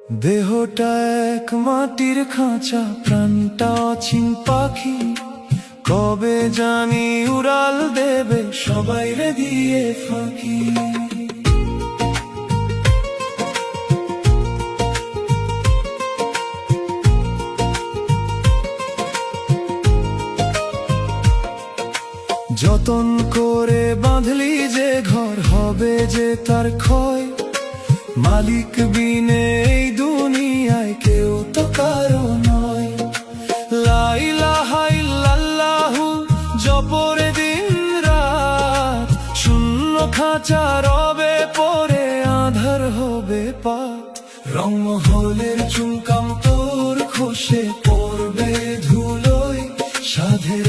দেহটা এক মাটির খাঁচা, প্রাণটা অচিন পাখি, কবে জানি উড়াল দেবে সবাই রে দিয়ে ফাঁকি। যতন করে বাঁধলি যে ঘর, হবে যে তার ক্ষয়। মালিক বিনে এই দুনিয়ায় কেউ তো কারো নয়। লা ইলাহা ইল্লাল্লাহু জপরে দিন রাত, শূন্য খাঁচা রবে পরে আধার হবে পাত। রংমহলের চুমকাম তোর খসে পড়বে ধুলোয়, সাধের